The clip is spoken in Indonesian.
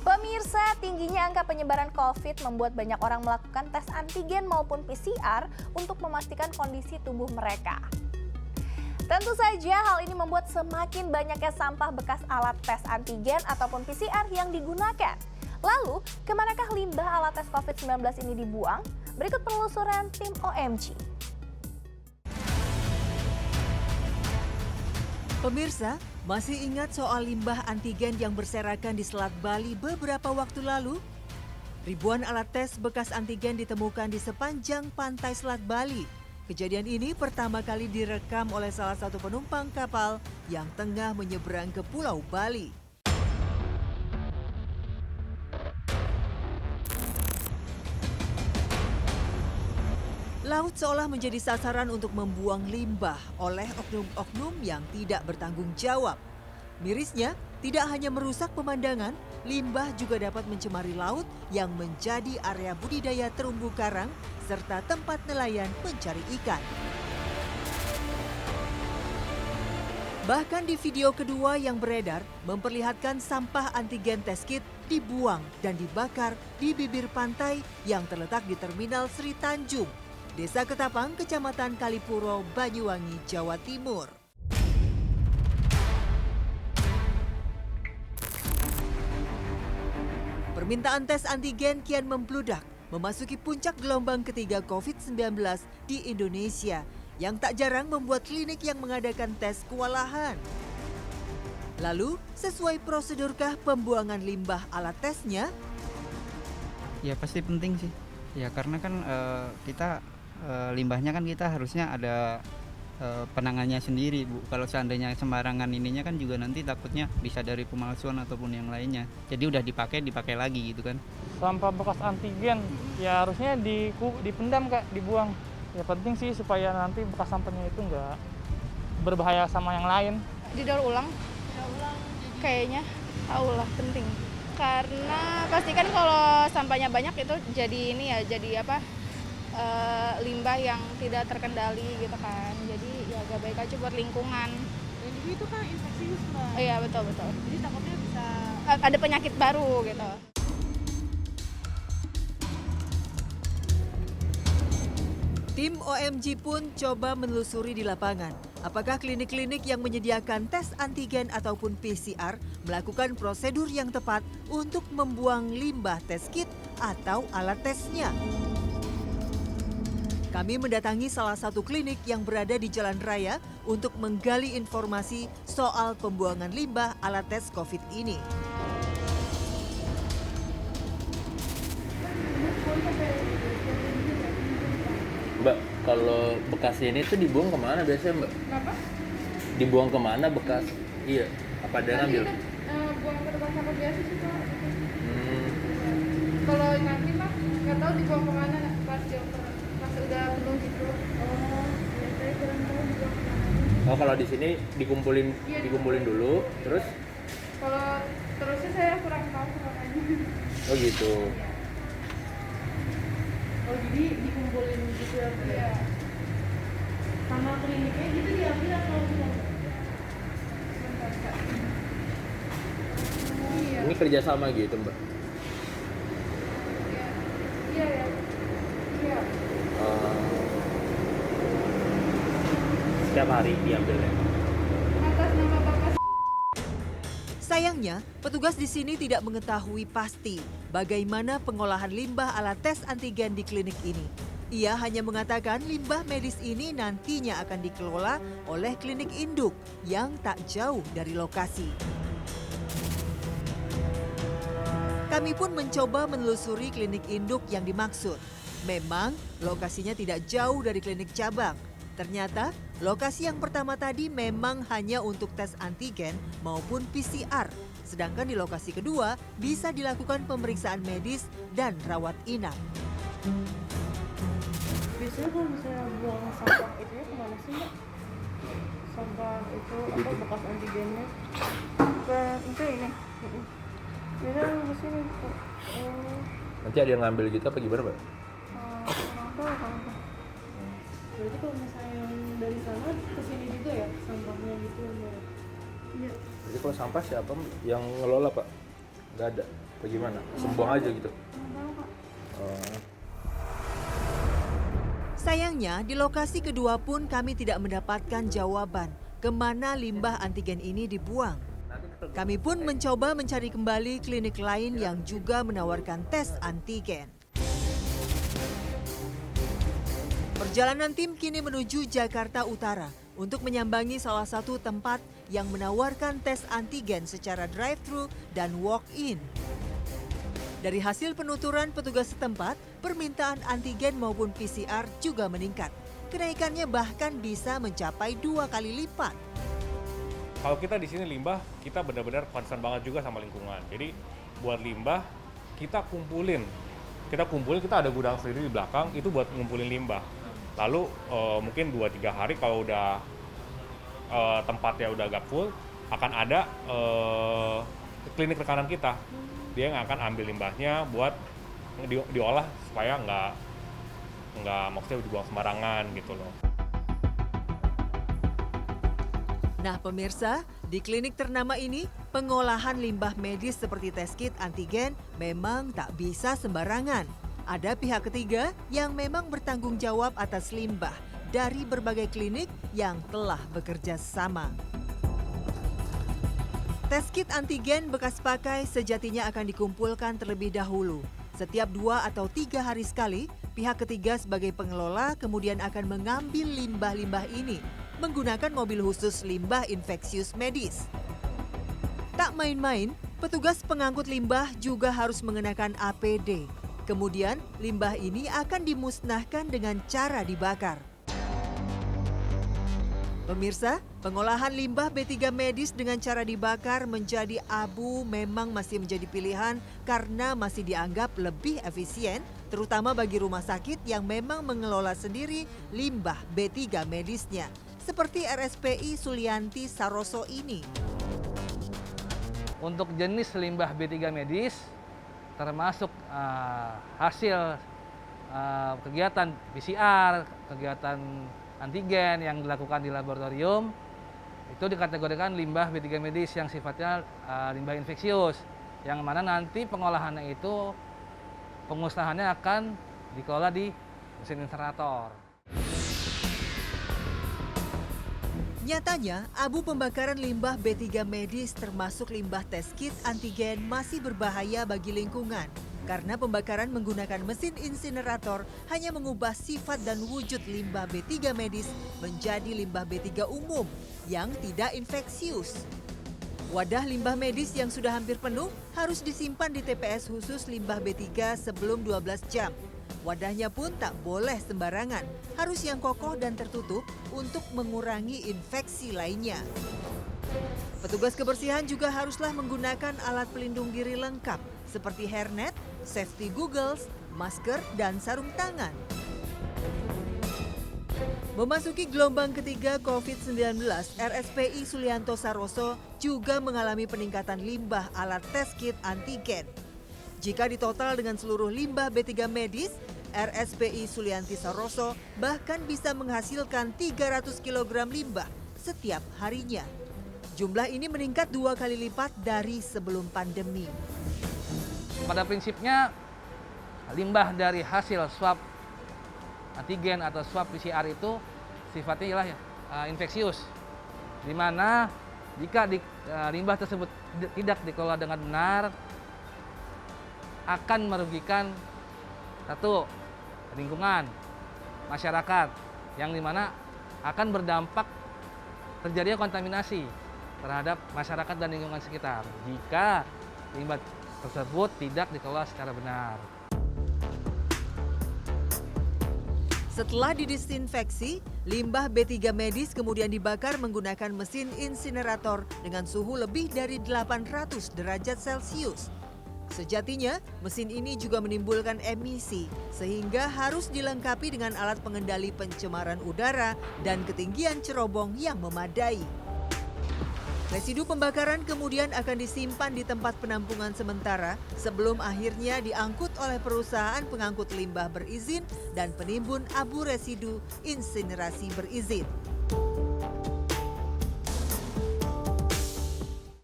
Pemirsa, tingginya angka penyebaran COVID membuat banyak orang melakukan tes antigen maupun PCR untuk memastikan kondisi tubuh mereka. Tentu saja hal ini membuat semakin banyaknya sampah bekas alat tes antigen ataupun PCR yang digunakan. Lalu, kemanakah limbah alat tes COVID-19 ini dibuang? Berikut penelusuran tim OMG. Pemirsa, masih ingat soal limbah antigen yang berserakan di Selat Bali beberapa waktu lalu? Ribuan alat tes bekas antigen ditemukan di sepanjang pantai Selat Bali. Kejadian ini pertama kali direkam oleh salah satu penumpang kapal yang tengah menyeberang ke Pulau Bali. Laut seolah menjadi sasaran untuk membuang limbah oleh oknum-oknum yang tidak bertanggung jawab. Mirisnya, tidak hanya merusak pemandangan, limbah juga dapat mencemari laut yang menjadi area budidaya terumbu karang serta tempat nelayan mencari ikan. Bahkan di video kedua yang beredar, memperlihatkan sampah antigen test kit dibuang dan dibakar di bibir pantai yang terletak di Terminal Sri Tanjung, Desa Ketapang, Kecamatan Kalipuro, Banyuwangi, Jawa Timur. Permintaan tes antigen kian membludak, memasuki puncak gelombang ketiga COVID-19 di Indonesia, yang tak jarang membuat klinik yang mengadakan tes kewalahan. Lalu, sesuai prosedurkah pembuangan limbah alat tesnya? Ya pasti penting sih, ya karena kan kita limbahnya kan kita harusnya ada penangannya sendiri, Bu. Kalau seandainya sembarangan ininya kan juga nanti takutnya bisa dari pemalsuan ataupun yang lainnya. Jadi udah dipakai lagi gitu kan. Sampah bekas antigen ya harusnya dipendam Kak, dibuang. Ya penting sih supaya nanti bekas sampahnya itu nggak berbahaya sama yang lain. Didaur ulang kayaknya, lah penting. Karena pastikan kalau sampahnya banyak itu jadi ini ya, jadi apa? Limbah yang tidak terkendali gitu kan, jadi ya agak baik aja buat lingkungan. Dan juga itu kan infeksius Mbak. Iya betul. Jadi takutnya bisa Ada penyakit baru gitu. Tim OMG pun coba menelusuri di lapangan. Apakah klinik-klinik yang menyediakan tes antigen ataupun PCR melakukan prosedur yang tepat untuk membuang limbah tes kit atau alat tesnya? Kami mendatangi salah satu klinik yang berada di Jalan Raya untuk menggali informasi soal pembuangan limbah alat tes COVID ini. Mbak, kalau bekas ini tuh dibuang kemana biasanya Mbak? kenapa? Dibuang kemana bekas? Iya, apa ada ngambil? Buang ke tempat sampah biasa sih Pak. Hmm, Kalau nanti Pak nggak tahu dibuang kemana pas udah penuh gitu. Oh, ya saya kurang tahu dibuang kemana. oh kalau di sini dikumpulin dulu, terus? Kalau terusnya saya kurang tahu makanya. Oh gitu. Oh jadi dikumpulin gitu ya? Iya. Sama kliniknya gitu diambil atau gimana? Bentar, Kak. Iya. Ini kerjasama gitu Mbak? Iya. Setiap hari diambilnya? Atas nama Bapak. Sayangnya, petugas di sini tidak mengetahui pasti bagaimana pengolahan limbah alat tes antigen di klinik ini. Ia hanya mengatakan limbah medis ini nantinya akan dikelola oleh klinik induk yang tak jauh dari lokasi. Kami pun mencoba menelusuri klinik induk yang dimaksud. Memang lokasinya tidak jauh dari klinik cabang. Ternyata lokasi yang pertama tadi memang hanya untuk tes antigen maupun PCR. Sedangkan di lokasi kedua bisa dilakukan pemeriksaan medis dan rawat inap. Biasanya kalau misalnya buang sampah itu ya kemana sih Mbak? Sampah itu apa bekas antigennya? Ke itu ini. Biasanya ke sini. Nanti ada yang ngambil gitu apa gimana Mbak? Kurang tahu kalau. Berarti kalau misalnya yang dari sana ke sini juga ya sampahnya gitu Mbak? Iya. Jadi kalau sampah siapa yang ngelola Pak? Nggak ada. Apa gimana? Sembuang aja gitu. Sayangnya, di lokasi kedua pun kami tidak mendapatkan jawaban kemana limbah antigen ini dibuang. Kami pun mencoba mencari kembali klinik lain yang juga menawarkan tes antigen. Perjalanan tim kini menuju Jakarta Utara untuk menyambangi salah satu tempat yang menawarkan tes antigen secara drive-thru dan walk-in. Dari hasil penuturan petugas setempat, permintaan antigen maupun PCR juga meningkat. Kenaikannya bahkan bisa mencapai 2 kali lipat. Kalau kita di sini limbah, kita benar-benar concern banget juga sama lingkungan. Jadi buat limbah, kita kumpulin, kita ada gudang sendiri di belakang, itu buat ngumpulin limbah. Lalu mungkin 2-3 hari kalau udah tempatnya udah agak full, akan ada klinik rekanan kita. Dia yang akan ambil limbahnya buat diolah supaya nggak maksudnya dibuang sembarangan gitu loh. Nah pemirsa, di klinik ternama ini, pengolahan limbah medis seperti tes kit antigen memang tak bisa sembarangan. Ada pihak ketiga yang memang bertanggung jawab atas limbah dari berbagai klinik yang telah bekerja sama. Tes kit antigen bekas pakai sejatinya akan dikumpulkan terlebih dahulu. Setiap 2 atau 3 hari sekali, pihak ketiga sebagai pengelola kemudian akan mengambil limbah-limbah ini menggunakan mobil khusus limbah infeksius medis. Tak main-main, petugas pengangkut limbah juga harus mengenakan APD. Kemudian, limbah ini akan dimusnahkan dengan cara dibakar. Pemirsa, pengolahan limbah B3 medis dengan cara dibakar menjadi abu memang masih menjadi pilihan karena masih dianggap lebih efisien, terutama bagi rumah sakit yang memang mengelola sendiri limbah B3 medisnya, seperti RSPI Sulianti Saroso ini. Untuk jenis limbah B3 medis, termasuk hasil kegiatan PCR, kegiatan antigen yang dilakukan di laboratorium, itu dikategorikan limbah B3 medis yang sifatnya limbah infeksius, yang mana nanti pengolahannya itu pemusnahannya akan dikelola di mesin insinerator. Nyatanya, abu pembakaran limbah B3 medis termasuk limbah tes kit antigen masih berbahaya bagi lingkungan. Karena pembakaran menggunakan mesin insinerator hanya mengubah sifat dan wujud limbah B3 medis menjadi limbah B3 umum yang tidak infeksius. Wadah limbah medis yang sudah hampir penuh harus disimpan di TPS khusus limbah B3 sebelum 12 jam. Wadahnya pun tak boleh sembarangan, harus yang kokoh dan tertutup untuk mengurangi infeksi lainnya. Petugas kebersihan juga haruslah menggunakan alat pelindung diri lengkap seperti hairnet, safety goggles, masker, dan sarung tangan. Memasuki gelombang ketiga COVID-19, RSPI Sulianto Saroso juga mengalami peningkatan limbah alat tes kit antigen. Jika ditotal dengan seluruh limbah B3 medis, RSPI Sulianti Saroso bahkan bisa menghasilkan 300 kg limbah setiap harinya. Jumlah ini meningkat 2 kali lipat dari sebelum pandemi. Pada prinsipnya, limbah dari hasil swab antigen atau swab PCR itu sifatnya ialah infeksius, di mana jika limbah tersebut tidak dikelola dengan benar, akan merugikan satu, lingkungan, masyarakat, yang dimana akan berdampak terjadinya kontaminasi terhadap masyarakat dan lingkungan sekitar jika limbah tersebut tidak dikelola secara benar. Setelah didisinfeksi, limbah B3 medis kemudian dibakar menggunakan mesin insinerator dengan suhu lebih dari 800 derajat Celcius. Sejatinya, mesin ini juga menimbulkan emisi, sehingga harus dilengkapi dengan alat pengendali pencemaran udara dan ketinggian cerobong yang memadai. Residu pembakaran kemudian akan disimpan di tempat penampungan sementara sebelum akhirnya diangkut oleh perusahaan pengangkut limbah berizin dan penimbun abu residu insinerasi berizin.